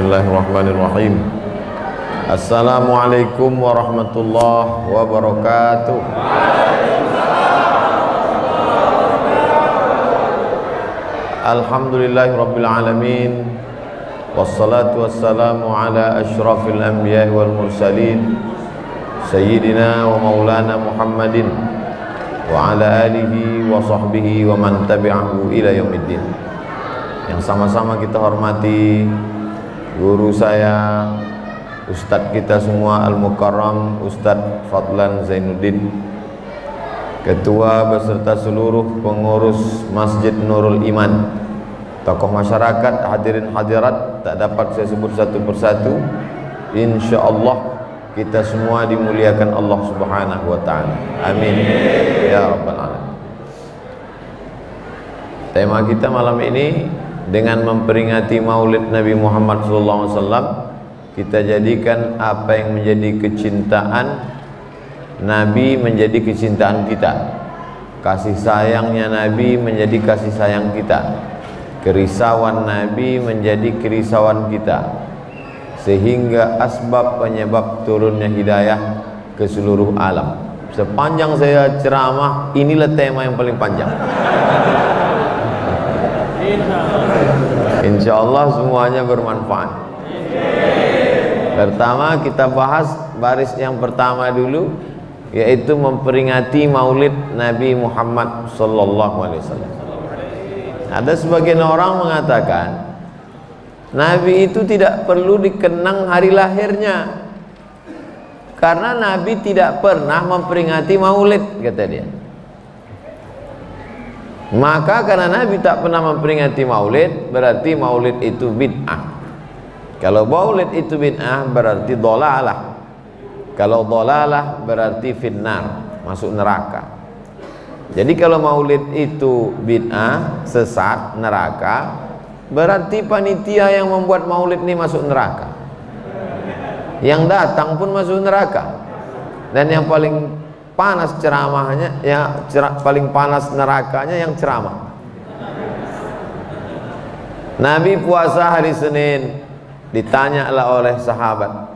Bismillahirrahmanirrahim. Assalamualaikum warahmatullahi wabarakatuh. Alhamdulillahirabbil alamin. Wassalatu wassalamu ala asyrafil anbiya'i wal mursalin sayyidina wa maulana Muhammadin wa ala alihi wa sahbihi wa man tabi'ahu ila yaumiddin. Yang sama-sama kita hormati guru saya, Ustadz kita semua Al-Mukarram Ustadz Fadlan Zainuddin, Ketua beserta seluruh pengurus Masjid Nurul Iman, tokoh masyarakat, hadirin hadirat, tak dapat saya sebut satu persatu. InsyaAllah kita semua dimuliakan Allah Subhanahu wa ta'ala. Amin ya rabbal alamin. Tema kita malam ini dengan memperingati Maulid Nabi Muhammad SAW, kita jadikan apa yang menjadi kecintaan Nabi menjadi kecintaan kita, kasih sayangnya Nabi menjadi kasih sayang kita, kerisauan Nabi menjadi kerisauan kita, sehingga asbab penyebab turunnya hidayah ke seluruh alam. Sepanjang saya ceramah, inilah tema yang paling panjang. Insyaallah semuanya bermanfaat. Pertama kita bahas baris yang pertama dulu, yaitu memperingati Maulid Nabi Muhammad SAW. Ada sebagian orang mengatakan Nabi itu tidak perlu dikenang hari lahirnya, karena Nabi tidak pernah memperingati Maulid, kata dia. Maka karena Nabi tak pernah memperingati Maulid, berarti Maulid itu bid'ah. Kalau Maulid itu bid'ah, berarti dhalalah. Kalau dhalalah berarti finnar, masuk neraka. Jadi kalau Maulid itu bid'ah, sesat, neraka, berarti panitia yang membuat Maulid ini masuk neraka, yang datang pun masuk neraka. Dan yang paling panas ceramahnya, ya paling panas nerakanya yang ceramah. Nabi puasa hari Senin, ditanyalah oleh sahabat,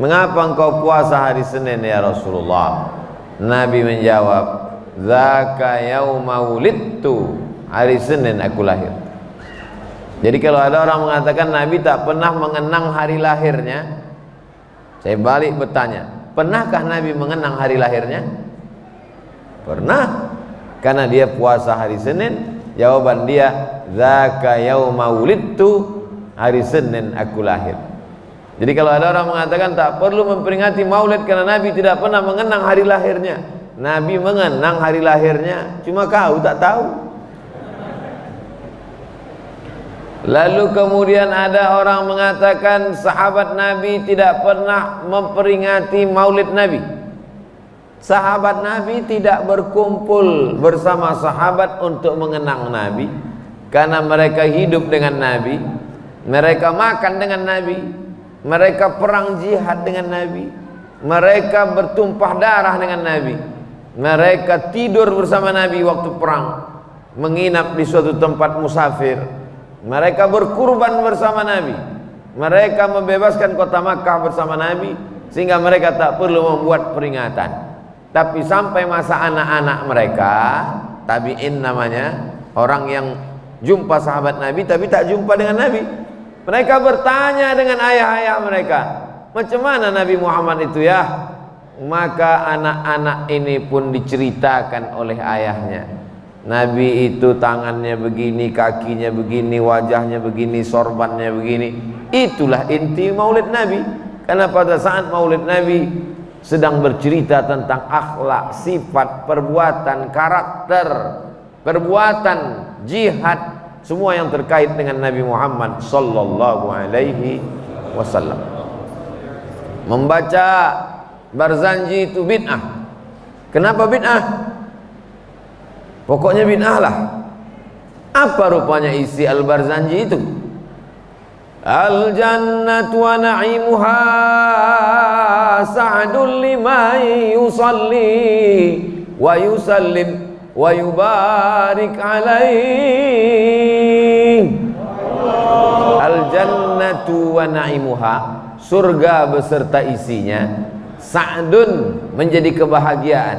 mengapa engkau puasa hari Senin ya Rasulullah? Nabi menjawab, dzaka yauma wulidtu, hari Senin aku lahir. Jadi kalau ada orang mengatakan Nabi tak pernah mengenang hari lahirnya, saya balik bertanya, pernahkah Nabi mengenang hari lahirnya? Pernah, karena dia puasa hari Senin. Jawaban dia, dzaka yauma wulidtu, hari Senin aku lahir. Jadi kalau ada orang mengatakan tak perlu memperingati Maulid karena Nabi tidak pernah mengenang hari lahirnya, Nabi mengenang hari lahirnya, cuma kau tak tahu. Lalu kemudian ada orang mengatakan sahabat Nabi tidak pernah memperingati Maulid Nabi. Sahabat Nabi tidak berkumpul bersama sahabat untuk mengenang Nabi, karena mereka hidup dengan Nabi, mereka makan dengan Nabi, mereka perang jihad dengan Nabi, mereka bertumpah darah dengan Nabi, mereka tidur bersama Nabi waktu perang, menginap di suatu tempat musafir, mereka berkurban bersama Nabi, mereka membebaskan kota Makkah bersama Nabi, sehingga mereka tak perlu membuat peringatan. Tapi sampai masa anak-anak mereka, tabi'in namanya, orang yang jumpa sahabat Nabi tapi tak jumpa dengan Nabi, mereka bertanya dengan ayah-ayah mereka, macam mana Nabi Muhammad itu ya? Maka anak-anak ini pun diceritakan oleh ayahnya, Nabi itu tangannya begini, kakinya begini, wajahnya begini, sorbannya begini. Itulah inti Maulid Nabi. Karena pada saat Maulid Nabi sedang bercerita tentang akhlak, sifat, perbuatan, karakter, perbuatan, jihad, semua yang terkait dengan Nabi Muhammad sallallahu alaihi wasallam. Membaca Barzanji itu bid'ah. Kenapa bid'ah? Pokoknya bid'ah lah. Apa rupanya isi Al-Barzanji itu? Al-jannatu wa na'imuha sa'dun liman yusalli wa yusallim wa yubarik alaih. Al jannatu wa na'imuha, surga beserta isinya, sa'dun, menjadi kebahagiaan,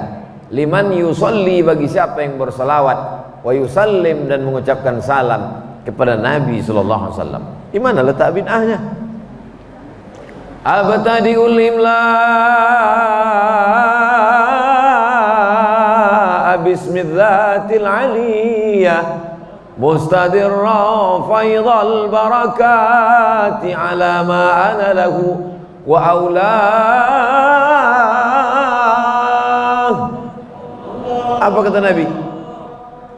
liman yusalli, bagi siapa yang bersalawat, wa yusallim, dan mengucapkan salam kepada Nabi sallallahu alaihi wasallam. Di mana letak bid'ahnya? Abtadi'ul imla bismidzatil aliyah mustadirra faidal barakati ala ma ana lahu wa aulah. Apa kata Nabi?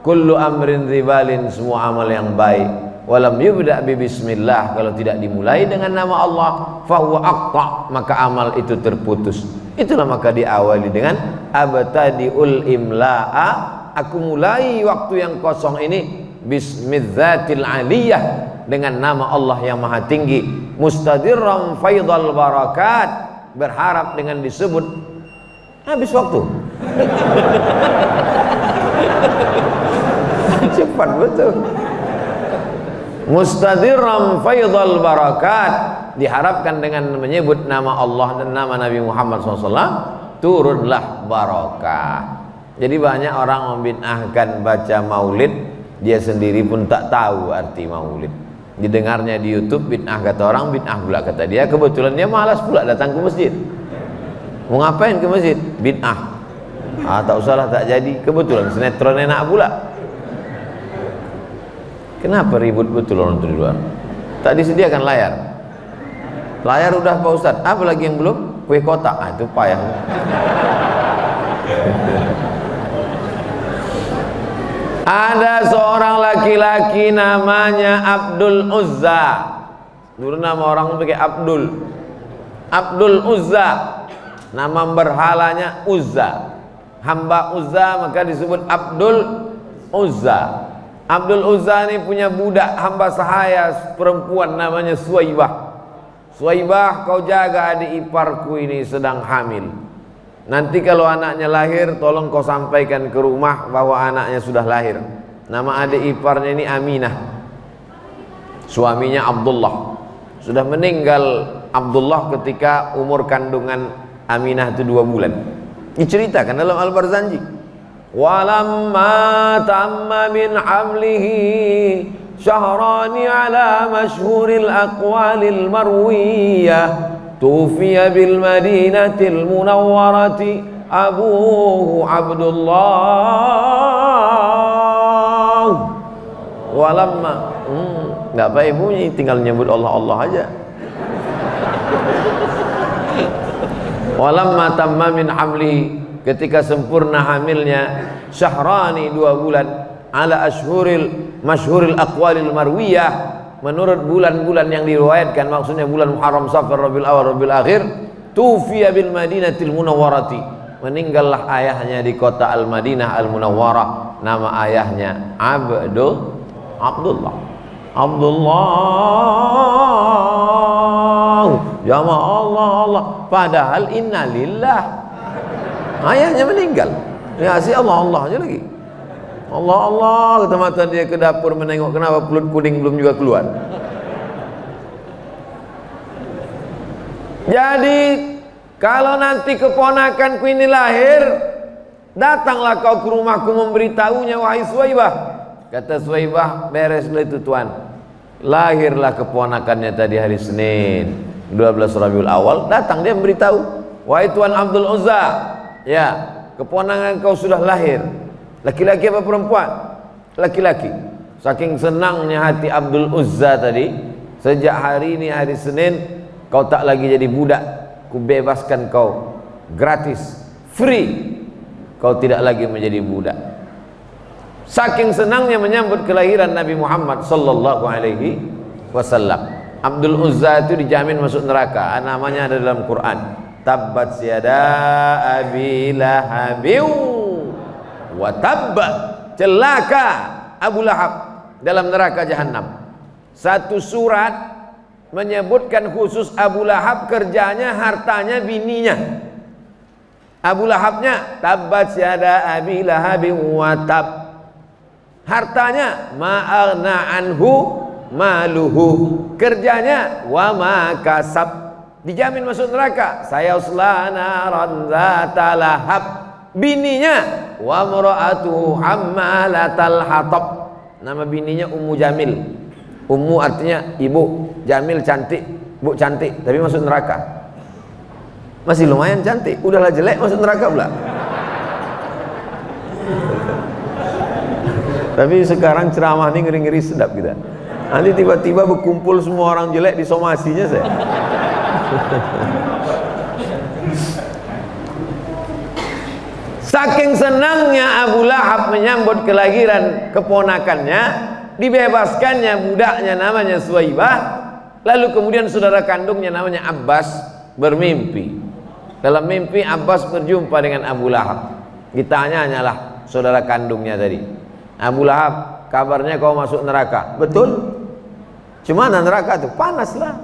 Kullu amrin ribalin, semua amal yang baik, walam yubda bi bismillah, kalau tidak dimulai dengan nama Allah, fahuwa aqta, maka amal itu terputus. Itulah maka diawali dengan abtadiul imla'a, aku mulai waktu yang kosong ini bismidzatil aliyah, dengan nama Allah yang maha tinggi, mustadirran faidal barakat, berharap dengan disebut. Habis waktu. Cepat betul. Mustadirran faidal barakat, diharapkan dengan menyebut nama Allah dan nama Nabi Muhammad SAW, turunlah barakah. Jadi banyak orang membid'ahkan baca maulid, dia sendiri pun tak tahu arti maulid. Didengarnya di YouTube bid'ah kata orang, bid'ah pula kata dia. Kebetulan dia malas pula datang ke masjid. Mau ngapain ke masjid? Bid'ah. Tak usahlah, tak jadi. Kebetulan sinetron enak pula. Kenapa ribut betul orang itu di luar? Tak disediakan layar. Layar udah Pak Ustadz, apa lagi yang belum? Kue kotak, itu payah. Ada seorang laki-laki namanya Abdul Uzza. Dulu nama orang pakai Abdul. Abdul Uzza, nama berhalanya Uzza. Hamba Uzza maka disebut Abdul Uzza. Abdul Uzza ini punya budak hamba sahaya perempuan namanya Suwaibah. Suwaibah, kau jaga adik iparku ini sedang hamil. Nanti kalau anaknya lahir, tolong kau sampaikan ke rumah bahwa anaknya sudah lahir. Nama adik iparnya ini Aminah. Suaminya Abdullah. Sudah meninggal Abdullah ketika umur kandungan Aminah itu 2 bulan. Diceritakan dalam Al-Barzanji. Walamma tamma min hamlihi syahrani ala masyhuril aqwalil marwiyah tufiya bil madinatil munawwarati abuhu Abdullah. Walamma, nggak apa ibunya, tinggal nyebut Allah aja. Walamma tamma min hamlihi, ketika sempurna hamilnya, syahrani 2 bulan, ala masyhuril aqwalil marwiyah, menurut bulan-bulan yang diriwayatkan, maksudnya bulan Muharram, Safar, Rabiul Awal, Rabiul Akhir, tufiya bil Madinatil Munawwarati, meninggallah ayahnya di kota Al-Madinah Al-Munawwarah. Nama ayahnya Abdullah. Jamaah Allah. Padahal innalillah, ayahnya meninggal. Ya si Allah aja lagi. Allah, kata mata dia ke dapur menengok, kenapa pelut kuning belum juga keluar. Jadi kalau nanti keponakanku ini lahir, datanglah kau ke rumahku memberitahunya, wahai Suwaibah. Kata Suwaibah, bereslah itu tuan. Lahirlah keponakannya tadi hari Senin 12 Rabiul Awal. Datang dia memberitahu, wahai Tuan Abdul Uzza, ya, keponakan kau sudah lahir. Laki-laki apa perempuan? Laki-laki. Saking senangnya hati Abdul Uzza tadi, sejak hari ini hari Senin kau tak lagi jadi budak, ku bebaskan kau gratis, free. Kau tidak lagi menjadi budak. Saking senangnya menyambut kelahiran Nabi Muhammad sallallahu alaihi wasallam. Abdul Uzza itu dijamin masuk neraka. Namanya ada dalam Quran. Tabbat yada abi lahabin wa tabba, celaka Abu Lahab dalam neraka jahanam. Satu surat menyebutkan khusus Abu Lahab, kerjanya, hartanya, bininya. Abu Lahabnya tabbat yada abi lahabin wa tab, hartanya ma'aghna anhu maluhu, kerjanya wa ma kasab, dijamin masuk neraka. Sayasla naran dzata lahab, bininya wa mar'atuhu hammalatal hatab, nama bininya Ummu Jamil. Ummu artinya ibu, Jamil cantik, bu cantik, tapi masuk neraka. Masih lumayan cantik, udahlah jelek masuk neraka pula. Tapi sekarang ceramah ini ngeri-ngeri sedap kita. Nanti tiba-tiba berkumpul semua orang jelek di somasinya saya. Saking senangnya Abu Lahab menyambut kelahiran keponakannya, dibebaskannya budaknya namanya Suwaibah, lalu kemudian saudara kandungnya namanya Abbas bermimpi. Dalam mimpi Abbas berjumpa dengan Abu Lahab. Ditanya hanyalah saudara kandungnya tadi, Abu Lahab, kabarnya kau masuk neraka. Betul? Cumana neraka itu? Panaslah.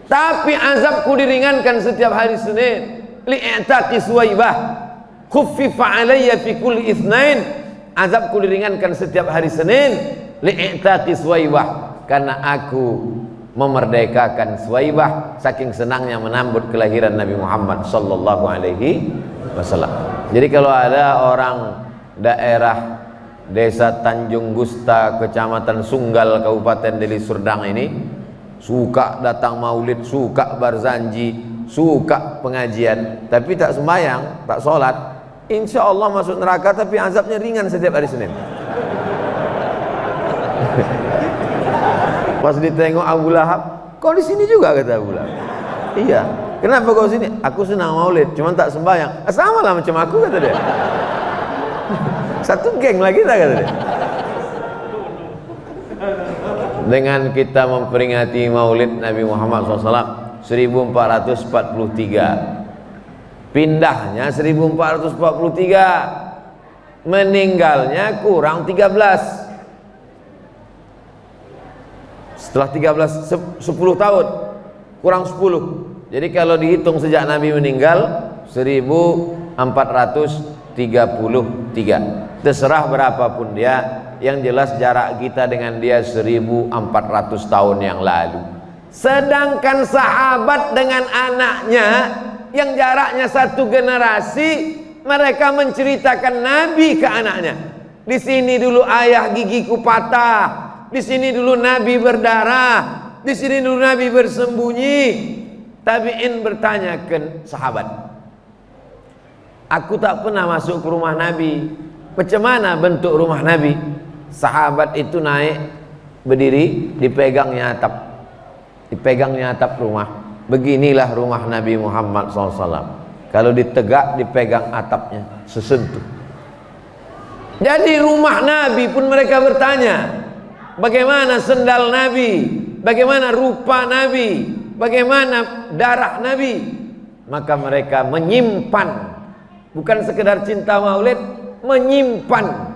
Tapi azabku diringankan setiap hari Senin. Li'ataqi Suwaibah khuffifa alayya fi kulli itsnain. Azabku diringankan setiap hari Senin. Li'ataqi Suwaibah, karena aku memerdekakan Suwaibah. Saking senangnya menambut kelahiran Nabi Muhammad sallallahu alaihi wasallam. Jadi kalau ada orang daerah Desa Tanjung Gusta, Kecamatan Sunggal, Kabupaten Deli Serdang ini suka datang maulid, suka barzanji, suka pengajian, tapi tak sembahyang, tak sholat, insya Allah masuk neraka, tapi azabnya ringan setiap hari Senin. Pas ditengok Abu Lahab, kau di sini juga, kata Abu Lahab. Iya. Kenapa kau sini? Aku senang maulid, cuma tak sembahyang. Sama lah macam aku, kata dia. Satu geng lagi tak, kata dia. Dengan kita memperingati maulid Nabi Muhammad SAW 1443, pindahnya 1443, meninggalnya kurang 13. Setelah 13, 10 tahun kurang 10. Jadi kalau dihitung sejak Nabi meninggal 1433. Terserah berapapun dia, yang jelas jarak kita dengan dia 1400 tahun yang lalu. Sedangkan sahabat dengan anaknya yang jaraknya satu generasi, mereka menceritakan Nabi ke anaknya. Di sini dulu ayah gigiku patah, di sini dulu Nabi berdarah, di sini dulu Nabi bersembunyi. Tabi'in bertanya ke sahabat, aku tak pernah masuk ke rumah Nabi, macam mana bentuk rumah Nabi? Sahabat itu naik, berdiri, dipegangnya atap rumah. Beginilah rumah Nabi Muhammad SAW. Kalau ditegak, dipegang atapnya, sesentuh. Jadi rumah Nabi pun mereka bertanya, bagaimana sendal Nabi, bagaimana rupa Nabi, bagaimana darah Nabi. Maka mereka menyimpan, bukan sekedar cinta maulid, menyimpan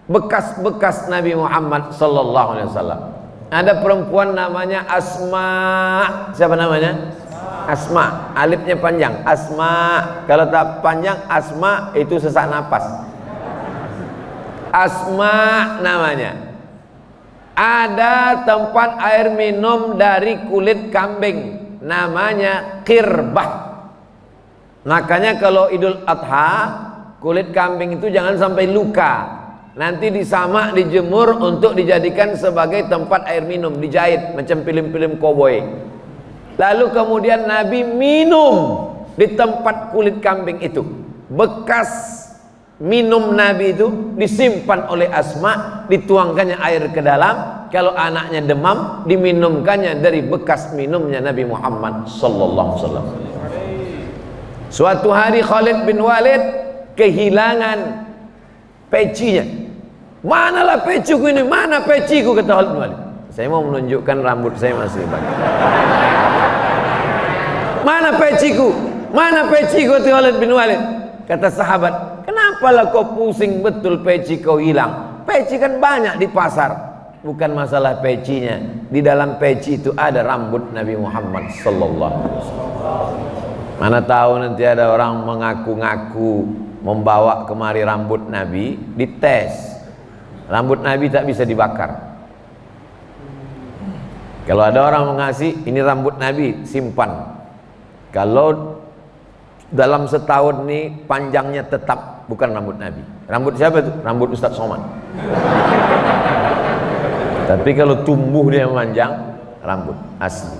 bekas-bekas Nabi Muhammad sallallahu alaihi wasallam. Ada perempuan namanya Asma. Siapa namanya? Asma. Alifnya panjang, Asma. Kalau tak panjang Asma itu sesak napas. Asma namanya. Ada tempat air minum dari kulit kambing, namanya qirbah. Makanya kalau Idul Adha, kulit kambing itu jangan sampai luka. Nanti disamak, dijemur untuk dijadikan sebagai tempat air minum, dijahit macam film-film koboi. Lalu kemudian Nabi minum di tempat kulit kambing itu. Bekas minum Nabi itu disimpan oleh Asma, dituangkannya air ke dalam. Kalau anaknya demam, diminumkannya dari bekas minumnya Nabi Muhammad sallallahu alaihi wasallam. Suatu hari Khalid bin Walid kehilangan pecinya. Manalah peciku ini? Mana peciku? Kata Khalid bin Walid. Saya mau menunjukkan rambut saya masih banyak. Mana peciku? Mana peciku? Kata Khalid bin Walid. Kata sahabat, kenapalah kau pusing betul peci kau hilang? Peci kan banyak di pasar. Bukan masalah pecinya, di dalam peci itu ada rambut Nabi Muhammad sallallahu alaihi wasallam. Mana tahu nanti ada orang mengaku-ngaku membawa kemari rambut Nabi, dites. Rambut Nabi tak bisa dibakar. Kalau ada orang mengasih, ini rambut Nabi, simpan. Kalau dalam setahun ini panjangnya tetap, bukan rambut Nabi. Rambut siapa itu? Rambut Ustadz Somad. Tapi kalau tumbuh dia memanjang, rambut asli.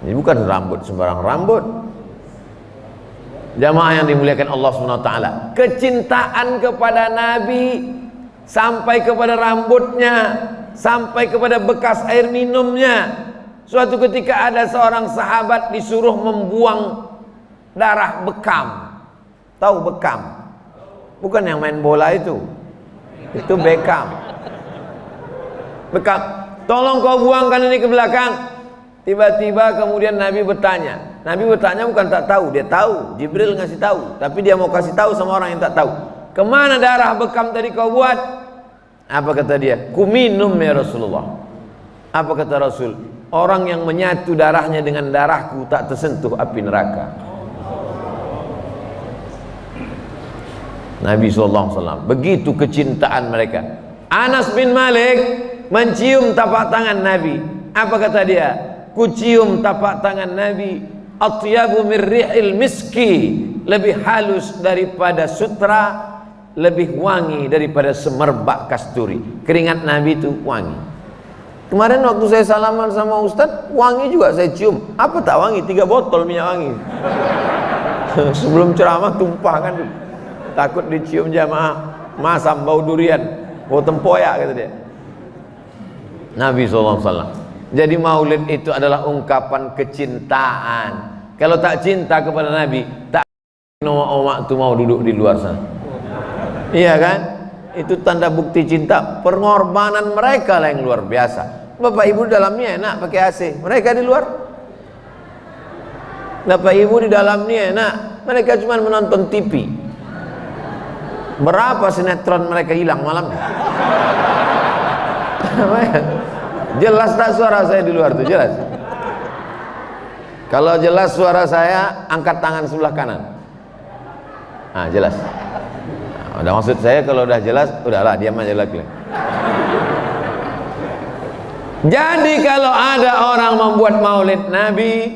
Ini bukan rambut sembarang rambut. Jamaah yang dimuliakan Allah SWT, kecintaan kepada Nabi sampai kepada rambutnya, sampai kepada bekas air minumnya. Suatu ketika ada seorang sahabat disuruh membuang darah bekam. Tahu bekam? Bukan yang main bola itu Beckham. Bekam, tolong kau buangkan ini ke belakang. Tiba-tiba kemudian Nabi bertanya. Nabi bertanya bukan tak tahu, dia tahu. Jibril ngasih tahu, tapi dia mau kasih tahu sama orang yang tak tahu. Kemana darah bekam tadi kau buat? Apa kata dia? Ku minum ya Rasulullah. Apa kata Rasul? Orang yang menyatu darahnya dengan darahku tak tersentuh api neraka. Nabi SAW, begitu kecintaan mereka. Anas bin Malik mencium tapak tangan Nabi. Apa kata dia? Ku cium tapak tangan Nabi, atyabu min rihil miski, lebih halus daripada sutra, lebih wangi daripada semerbak kasturi. Keringat Nabi itu wangi. Kemarin waktu saya salaman sama Ustadz, wangi juga saya cium. Apa tak wangi? 3 botol minyak wangi. Sebelum ceramah tumpahkan tuh. Takut dicium jamaah, masam bau durian, bau tempoyak kata dia. Nabi SAW. Jadi maulid itu adalah ungkapan kecintaan. Kalau tak cinta kepada Nabi, tak omak itu mau duduk di luar sana. Iya kan? Itu tanda bukti cinta. Pengorbanan mereka lah yang luar biasa. Bapak ibu di dalamnya enak pakai AC, mereka di luar. Bapak ibu di dalamnya enak, mereka cuma menonton TV. Berapa sinetron mereka hilang malamnya? Jelas tak suara saya di luar tuh? Jelas. Kalau jelas suara saya, angkat tangan sebelah kanan. Nah, jelas. Nah, udah maksud saya kalau udah jelas, udahlah diam aja lagi. Jadi kalau ada orang membuat maulid Nabi,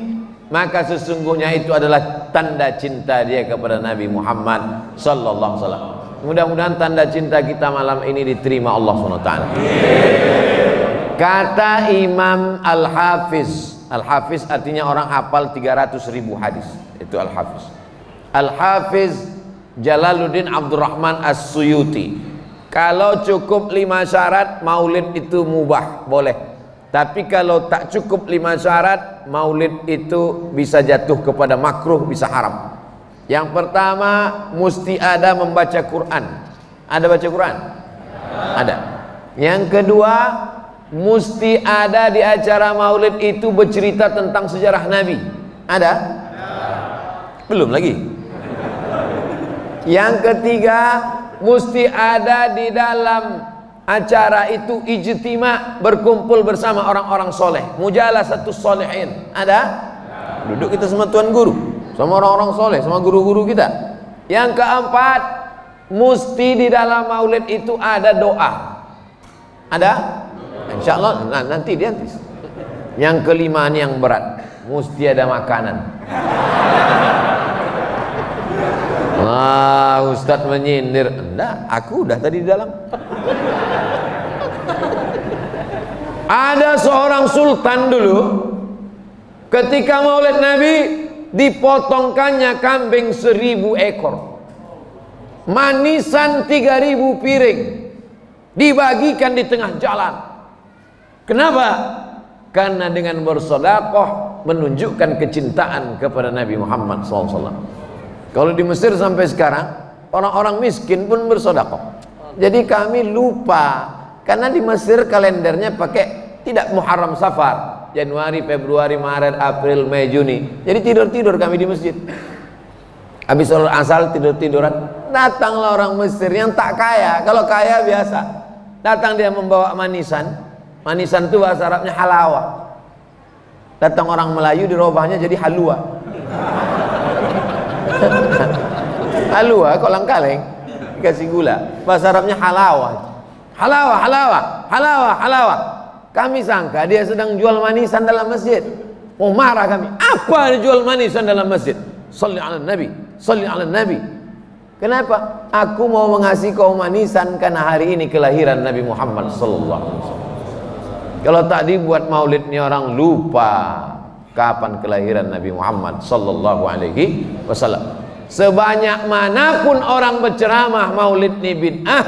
maka sesungguhnya itu adalah tanda cinta dia kepada Nabi Muhammad sallallahu alaihi wasallam. Mudah-mudahan tanda cinta kita malam ini diterima Allah SWT. Kata Imam Al-Hafiz, Al-Hafiz artinya orang hafal 300.000 hadis. Itu Al-Hafiz. Al-Hafiz Jalaluddin Abdurrahman As-Suyuti, kalau cukup 5 syarat maulid itu mubah, boleh. Tapi kalau tak cukup 5 syarat, maulid itu bisa jatuh kepada makruh, bisa haram. Yang pertama, mesti ada membaca Quran. Ada baca Quran? Ada. Yang kedua, mesti ada di acara maulid itu bercerita tentang sejarah Nabi. Ada? Belum lagi. Yang ketiga, mesti ada di dalam acara itu ijtima, berkumpul bersama orang-orang soleh, mujalasatus solehin. Ada? Duduk kita sama tuan guru, sama orang-orang soleh, sama guru-guru kita. Yang keempat, mesti di dalam maulid itu ada doa. Ada? Insya Allah nanti dia. Yang kelima ini yang berat, mesti ada makanan. Wah, Ustadz menyindir. Enggak, aku udah tadi di dalam. Ada seorang sultan dulu, ketika maulid Nabi, dipotongkannya kambing 1000 ekor, manisan 3000 piring, dibagikan di tengah jalan. Kenapa? Karena dengan bersedekah menunjukkan kecintaan kepada Nabi Muhammad SAW. Kalau di Mesir sampai sekarang, orang-orang miskin pun bersedekah. Jadi kami lupa, karena di Mesir kalendernya pakai tidak Muharram Safar, Januari, Februari, Maret, April, Mei, Juni. Jadi tidur-tidur kami di masjid. Habis sholat asar tidur-tiduran. Datanglah orang Mesir yang tak kaya. Kalau kaya biasa, datang dia membawa manisan. Manisan itu bahasa Arabnya halawa. Datang orang Melayu dirubahnya jadi halua. Halua, kolang kaleng dikasih gula. Bahasa Arabnya halawa. Halawa, halawa, halawa, halawa. Kami sangka dia sedang jual manisan dalam masjid. Oh, marah kami. Apa dia jual manisan dalam masjid? Shalli ala Nabi, shalli ala Nabi. Kenapa? Aku mau mengasih kau manisan karena hari ini kelahiran Nabi Muhammad sallallahu alaihi wasallam. Kalau tak dibuat maulid ni orang lupa kapan kelahiran Nabi Muhammad sallallahu alaihi wasallam. Sebanyak manapun orang berceramah maulid ni bid'ah,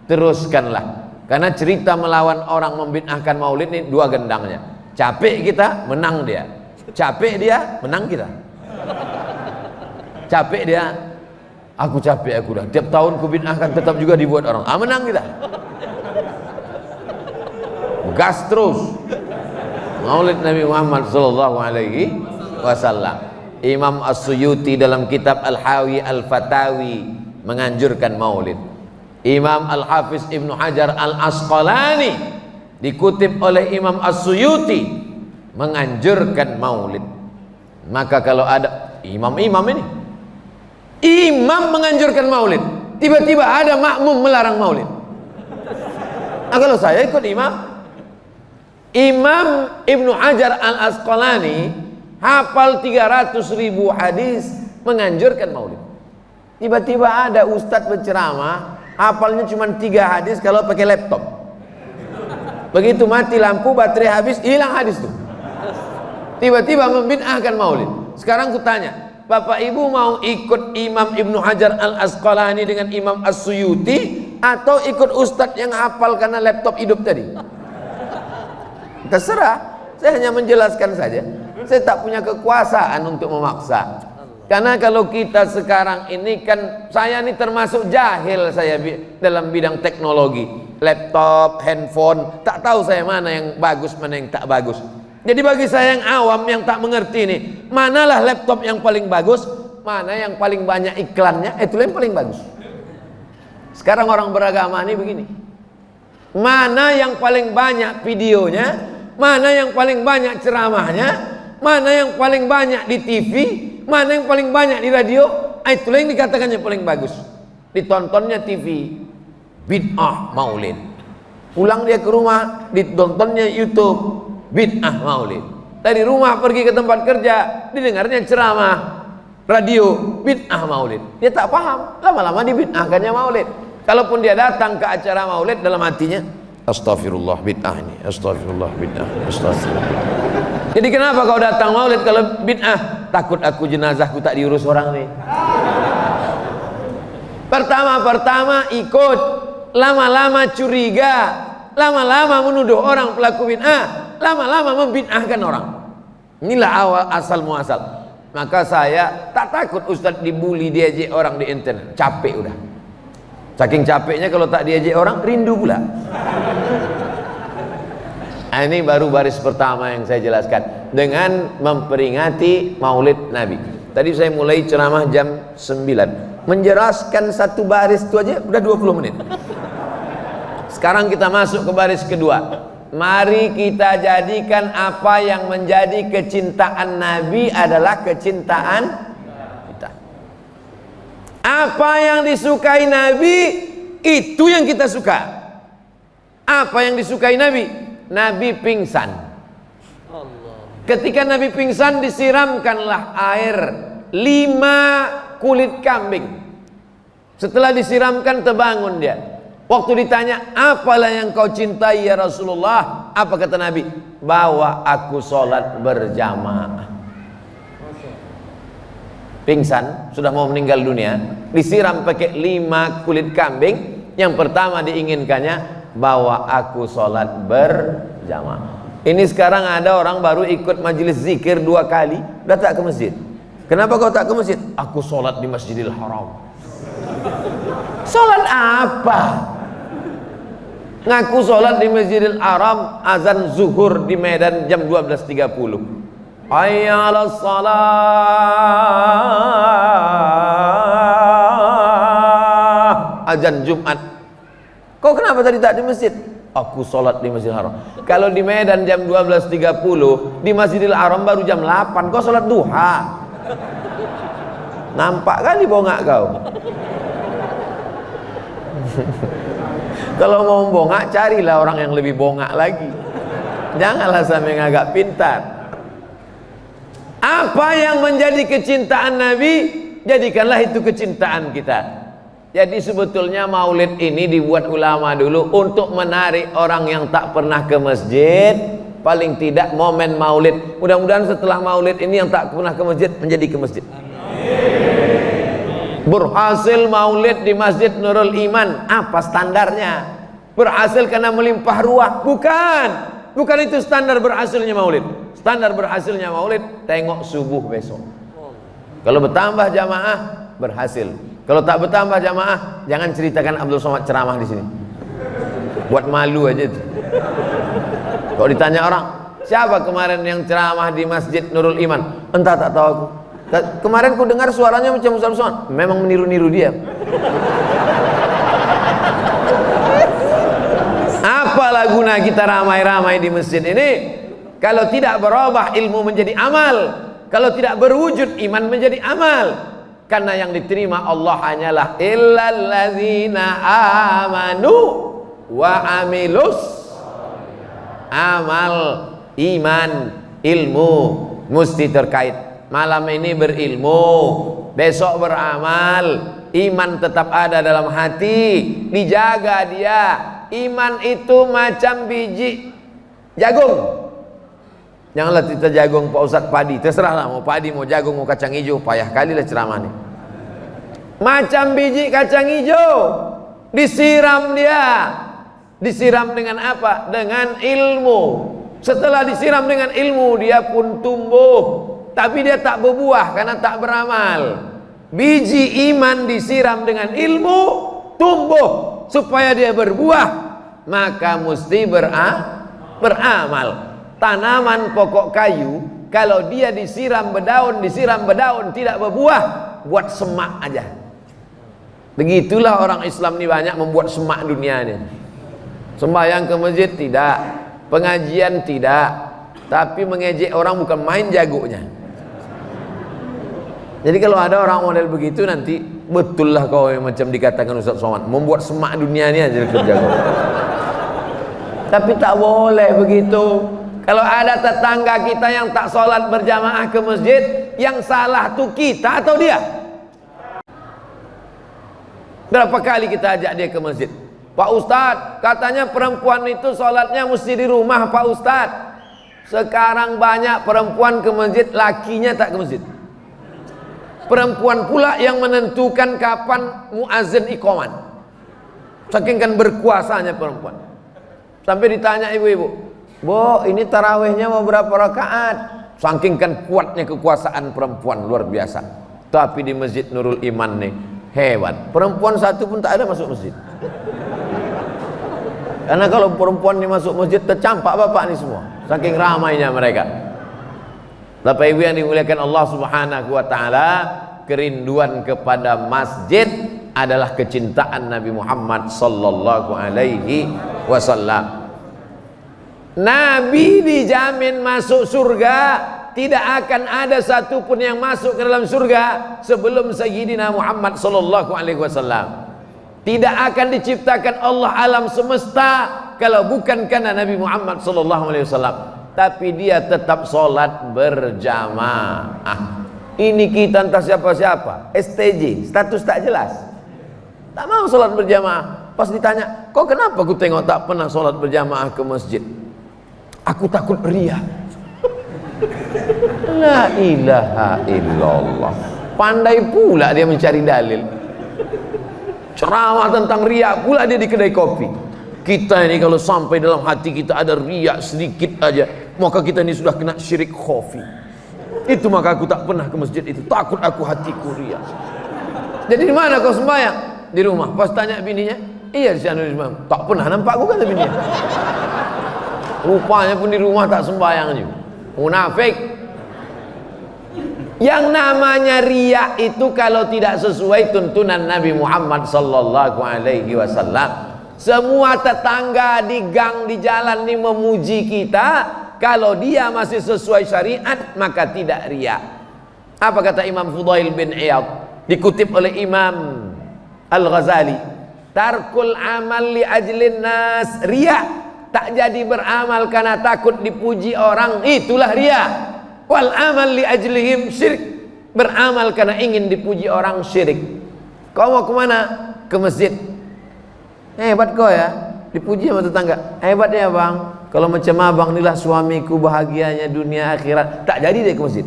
teruskanlah. Karena cerita melawan orang membid'ahkan maulid ni dua gendangnya. Capek kita, menang dia. Capek dia, menang kita. Capek dia, aku capek aku dah. Tiap tahun ku bid'ahkan tetap juga dibuat orang. Menang kita. Gas terus. Maulid Nabi Muhammad sallallahu alaihi wasallam. Imam As-Suyuti dalam kitab Al-Hawi Al-Fatawi menganjurkan maulid. Imam Al-Hafiz Ibnu Hajar Al-Asqalani dikutip oleh Imam As-Suyuti menganjurkan maulid. Maka kalau ada imam-imam ini, imam menganjurkan maulid, tiba-tiba ada makmum melarang maulid. Nah, kalau saya ikut Imam Ibnu Hajar Al-Asqalani hafal 300.000 hadis menganjurkan maulid. Tiba-tiba ada ustadz berceramah hafalnya cuma 3 hadis kalau pakai laptop. Begitu mati lampu, baterai habis, hilang hadis tuh. Tiba-tiba membid'ahkan maulid. Sekarang ku tanya, Bapak Ibu mau ikut Imam Ibnu Hajar Al-Asqalani dengan Imam As-Suyuti atau ikut ustadz yang hafal karena laptop hidup tadi? Terserah. Saya hanya menjelaskan saja. Saya tak punya kekuasaan untuk memaksa. Karena kalau kita sekarang ini kan, saya ini termasuk jahil saya dalam bidang teknologi, laptop, handphone, tak tahu saya mana yang bagus, mana yang tak bagus. Jadi bagi saya yang awam, yang tak mengerti ini, manalah laptop yang paling bagus, mana yang paling banyak iklannya, itulah yang paling bagus. Sekarang orang beragama ini begini, mana yang paling banyak videonya, mana yang paling banyak ceramahnya, mana yang paling banyak di TV, mana yang paling banyak di radio, itulah yang dikatakannya paling bagus. Ditontonnya TV, bid'ah maulid. Pulang dia ke rumah, ditontonnya YouTube, bid'ah maulid. Dari rumah pergi ke tempat kerja, didengarnya ceramah, radio, bid'ah maulid. Dia tak paham, lama-lama dibid'ahkannya maulid. Kalaupun dia datang ke acara maulid, dalam hatinya, astagfirullah bid'ah ini, astagfirullah bid'ah, astagfirullah. Jadi kenapa kau datang maulid kalau bid'ah? Takut aku jenazahku tak diurus orang nih. Pertama-pertama ikut, lama-lama curiga, lama-lama menuduh orang pelaku bid'ah, lama-lama membid'ahkan orang. Inilah awal asal muasal. Maka saya tak takut ustadz dibully, diejek orang di internet. Capek udah. Saking capeknya kalau tak diejek orang, rindu pula. Nah, ini baru baris pertama yang saya jelaskan dengan memperingati maulid Nabi. Tadi saya mulai ceramah jam 9, menjelaskan satu baris itu aja udah 20 menit. Sekarang kita masuk ke baris kedua. Mari kita jadikan apa yang menjadi kecintaan Nabi adalah kecintaan kita. Apa yang disukai Nabi, itu yang kita suka. Apa yang disukai Nabi? Nabi pingsan. Ketika Nabi pingsan, disiramkanlah air 5 kulit kambing. Setelah disiramkan, terbangun dia. Waktu ditanya, apalah yang kau cintai ya Rasulullah? Apa kata Nabi? Bawa aku sholat berjamaah. Pingsan, sudah mau meninggal dunia, disiram pakai 5 kulit kambing. Yang pertama diinginkannya, bawa aku sholat berjamaah. Ini sekarang ada orang baru ikut majelis zikir 2 kali, udah tak ke masjid. Kenapa kau tak ke masjid? Aku sholat di Masjidil Haram. Sholat apa? Ngaku sholat di Masjidil Haram, azan zuhur di Medan jam 12.30. Hayya 'alas shalah, azan Jumat. Kau kenapa tadi tak di masjid? Aku sholat di Masjidil Haram. Kalau di Medan jam 12.30, di Masjidil Haram baru jam 8. Kau sholat duha. Nampak kali bongak kau. Kalau mau bongak, carilah orang yang lebih bongak lagi. Janganlah sampai ngagak pintar. Apa yang menjadi kecintaan Nabi, jadikanlah itu kecintaan kita. Jadi sebetulnya maulid ini dibuat ulama dulu untuk menarik orang yang tak pernah ke masjid. Paling tidak momen maulid. Mudah-mudahan setelah maulid ini yang tak pernah ke masjid menjadi ke masjid. Berhasil maulid di Masjid Nurul Iman. Apa standarnya? Berhasil karena melimpah ruah? Bukan. Bukan itu standar berhasilnya maulid. Standar berhasilnya maulid, tengok subuh besok. Kalau bertambah jamaah, berhasil. Kalau tak bertambah jamaah, jangan ceritakan Abdul Somad ceramah di sini. Buat malu aja itu. Kalau ditanya orang, siapa kemarin yang ceramah di Masjid Nurul Iman? Entah, tak tahu aku. Kemarin ku dengar suaranya macam Ustaz Somad. Memang meniru-niru dia. Apalah guna kita ramai-ramai di masjid ini kalau tidak berubah ilmu menjadi amal, kalau tidak berwujud iman menjadi amal. Karena yang diterima Allah hanyalah illalladzina amanu wa amilus amal, iman, ilmu mesti terkait. Malam ini berilmu, besok beramal, iman tetap ada dalam hati, dijaga dia. Iman itu macam biji jagung. Janganlah kita jagung Pak Ustadz padi, terserahlah mau padi, mau jagung, mau kacang hijau, payah kali lah ceramah nih. Macam biji kacang hijau, disiram dia. Disiram dengan apa? Dengan ilmu. Setelah disiram dengan ilmu, dia pun tumbuh. Tapi dia tak berbuah karena tak beramal. Biji iman disiram dengan ilmu, tumbuh. Supaya dia berbuah, maka mesti beramal. Tanaman pokok kayu, kalau dia disiram berdaun, tidak berbuah, buat semak aja. Begitulah orang Islam ini banyak membuat semak dunia ini. Sembahyang ke masjid tidak, pengajian tidak, tapi mengejek orang bukan main jagonya. Jadi kalau ada orang model begitu, nanti betul lah kau yang macam dikatakan Ustaz Somad, membuat semak dunia ini aja kerja kau. Tapi tak boleh begitu. Kalau ada tetangga kita yang tak sholat berjamaah ke masjid, yang salah tuh kita atau dia? Berapa kali kita ajak dia ke masjid? Pak Ustadz, katanya perempuan itu sholatnya mesti di rumah Pak Ustadz. Sekarang banyak perempuan ke masjid, lakinya tak ke masjid. Perempuan pula yang menentukan kapan muazin iqamat. Saking kan berkuasanya perempuan. Sampai ditanya ibu-ibu, "Bu, ini tarawihnya mau berapa rakaat?" Saking kan kuatnya kekuasaan perempuan, luar biasa. Tapi di Masjid Nurul Iman nih, hebat. Perempuan satu pun tak ada masuk masjid. Karena kalau perempuan ini masuk masjid, tercampak bapak nih semua. Saking ramainya mereka. Bapak Ibu yang dimuliakan Allah Subhanahu wa taala, kerinduan kepada masjid adalah kecintaan Nabi Muhammad sallallahu alaihi wasallam. Nabi dijamin masuk surga, tidak akan ada satupun yang masuk ke dalam surga sebelum Sayyidina Muhammad sallallahu alaihi wasallam. Tidak akan diciptakan Allah alam semesta kalau bukan karena Nabi Muhammad sallallahu alaihi wasallam. Tapi dia tetap sholat berjamaah. Ini kita entah siapa-siapa, STJ, status tak jelas, tak mau sholat berjamaah. Pas ditanya, kok kenapa aku tengok tak pernah sholat berjamaah ke masjid? Aku takut riya. La ilaha illallah. Pandai pula dia mencari dalil. Ceramah tentang riya pula dia di kedai kopi. Kita ini kalau sampai dalam hati kita ada riya sedikit aja, maka kita ini sudah kena syirik khafi. Itu maka aku tak pernah ke masjid itu, takut aku hatiku riya. Jadi di mana kau sembahyang? Di rumah. Pas tanya bininya, iya di sana di rumah. Tak pernah nampak aku, kata bininya. Rupanya pun di rumah tak sembahyang juga. Munafik. Yang namanya riya itu kalau tidak sesuai tuntunan Nabi Muhammad sallallahu alaihi wasallam. Semua tetangga di gang, di jalan ini memuji kita. Kalau dia masih sesuai syariat, maka tidak riya. Apa kata Imam Fudail bin Iyad, dikutip oleh Imam Al-Ghazali, tarkul amal li ajlin nas riya, tak jadi beramal karena takut dipuji orang, itulah riya. Wal amal li ajlihim syirik, beramal karena ingin dipuji orang syirik. Kau mau kemana? Ke masjid. Hebat kau ya, dipuji sama tetangga. Hebat ya bang, kalau macam abang inilah suamiku, bahagianya dunia akhirat. Tak jadi dia ke masjid.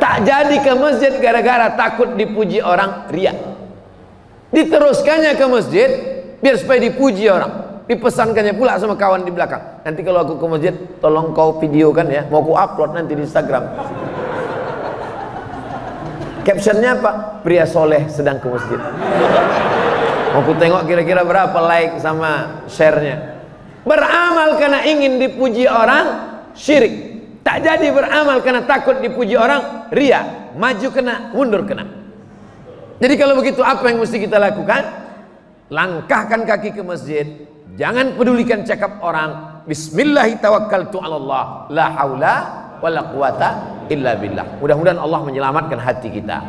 Tak jadi ke masjid gara-gara takut dipuji orang, riya. Diteruskannya ke masjid biar supaya dipuji orang. Dipesankannya pula sama kawan di belakang, nanti kalau aku ke masjid tolong kau videokan ya, mau aku upload nanti di Instagram. Captionnya apa? Pria soleh sedang ke masjid. Mau aku tengok kira-kira berapa like sama share-nya. Beramal karena ingin dipuji orang, syirik. Tak jadi beramal karena takut dipuji orang, riya. Maju kena, mundur kena. Jadi kalau begitu apa yang mesti kita lakukan? Langkahkan kaki ke masjid. Jangan pedulikan cakap orang. Bismillahi tawakkaltu 'ala Allah, la haula wala quwata illa billah. Mudah-mudahan Allah menyelamatkan hati kita.